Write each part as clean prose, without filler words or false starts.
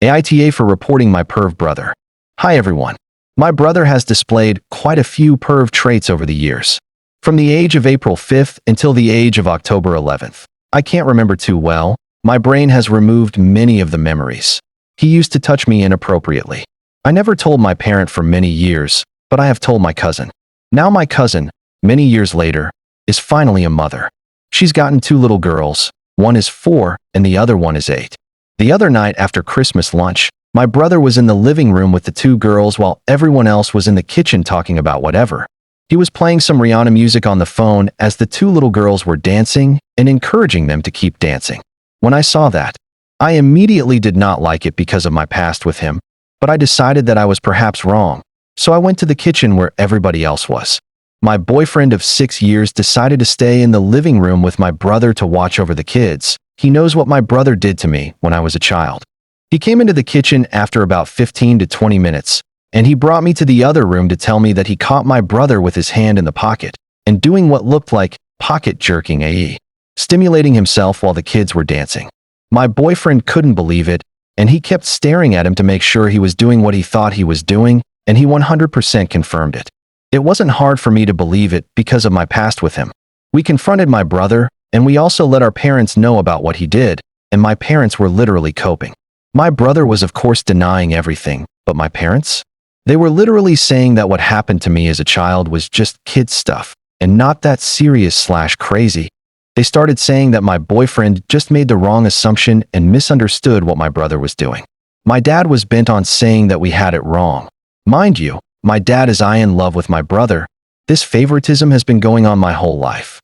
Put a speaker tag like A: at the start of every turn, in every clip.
A: AITA for reporting my perv brother. Hi everyone. My brother has displayed quite a few perv traits over the years. From the age of April 5th until the age of October 11th. I can't remember too well. My brain has removed many of the memories. He used to touch me inappropriately. I never told my parent for many years, but I have told my cousin. Now my cousin, many years later, is finally a mother. She's gotten 2 little girls. One is 4 and the other one is 8. The other night after Christmas lunch, my brother was in the living room with the 2 girls while everyone else was in the kitchen talking about whatever. He was playing some Rihanna music on the phone as the 2 little girls were dancing and encouraging them to keep dancing. When I saw that, I immediately did not like it because of my past with him, but I decided that I was perhaps wrong, so I went to the kitchen where everybody else was. My boyfriend of 6 years decided to stay in the living room with my brother to watch over the kids. He knows what my brother did to me when I was a child. He came into the kitchen after about 15 to 20 minutes, and he brought me to the other room to tell me that he caught my brother with his hand in the pocket and doing what looked like pocket jerking, i.e., stimulating himself while the kids were dancing. My boyfriend couldn't believe it, and he kept staring at him to make sure he was doing what he thought he was doing, and he 100% confirmed it. It wasn't hard for me to believe it because of my past with him. We confronted my brother, and we also let our parents know about what he did, and my parents were literally coping. My brother was of course denying everything, but my parents? They were literally saying that what happened to me as a child was just kid stuff, and not that serious/crazy. They started saying that my boyfriend just made the wrong assumption and misunderstood what my brother was doing. My dad was bent on saying that we had it wrong. Mind you, my dad is in love with my brother. This favoritism has been going on my whole life.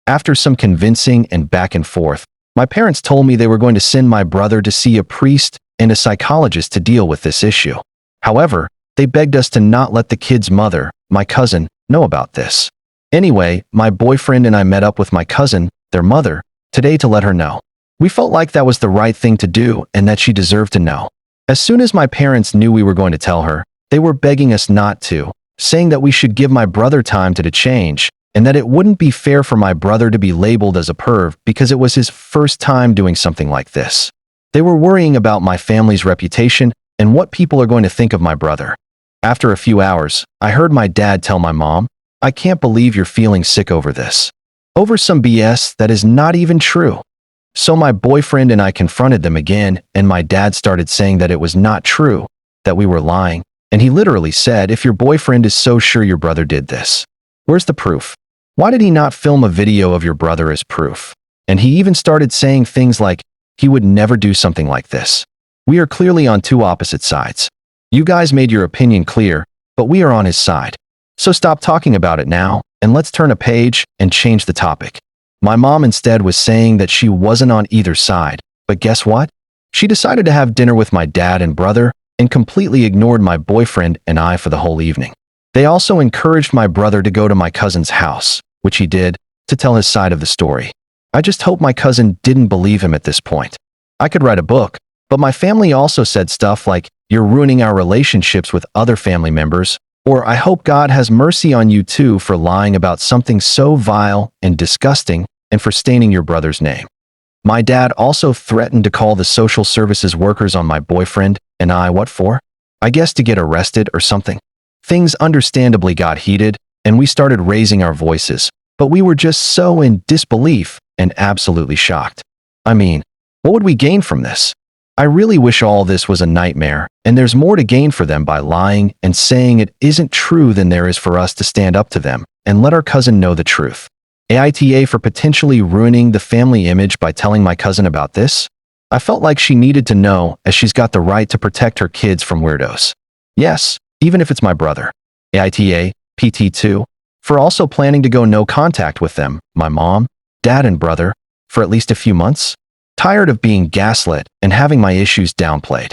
A: After some convincing and back and forth, my parents told me they were going to send my brother to see a priest and a psychologist to deal with this issue. However, they begged us to not let the kid's mother, my cousin, know about this. Anyway, my boyfriend and I met up with my cousin, their mother, today to let her know. We felt like that was the right thing to do and that she deserved to know. As soon as my parents knew we were going to tell her, they were begging us not to, saying that we should give my brother time to change, and that it wouldn't be fair for my brother to be labeled as a perv because it was his first time doing something like this. They were worrying about my family's reputation and what people are going to think of my brother. After a few hours, I heard my dad tell my mom, "I can't believe you're feeling sick over this. Over some BS that is not even true." So my boyfriend and I confronted them again, and my dad started saying that it was not true, that we were lying, and he literally said, "If your boyfriend is so sure your brother did this, where's the proof? Why did he not film a video of your brother as proof?" And he even started saying things like, he would never do something like this. We are clearly on 2 opposite sides. You guys made your opinion clear, but we are on his side. So stop talking about it now, and let's turn a page and change the topic. My mom instead was saying that she wasn't on either side, but guess what? She decided to have dinner with my dad and brother and completely ignored my boyfriend and I for the whole evening. They also encouraged my brother to go to my cousin's house, which he did, to tell his side of the story. I just hope my cousin didn't believe him at this point. I could write a book, but my family also said stuff like, "You're ruining our relationships with other family members," or "I hope God has mercy on you too for lying about something so vile and disgusting and for staining your brother's name." My dad also threatened to call the social services workers on my boyfriend and I. What for? I guess to get arrested or something. Things understandably got heated, and we started raising our voices, but we were just so in disbelief and absolutely shocked. I mean, what would we gain from this? I really wish all this was a nightmare, and there's more to gain for them by lying and saying it isn't true than there is for us to stand up to them and let our cousin know the truth. AITA for potentially ruining the family image by telling my cousin about this? I felt like she needed to know, as she's got the right to protect her kids from weirdos. Yes, even if it's my brother. AITA, PT2, for also planning to go no contact with them, my mom, dad and brother, for at least a few months? Tired of being gaslit and having my issues downplayed.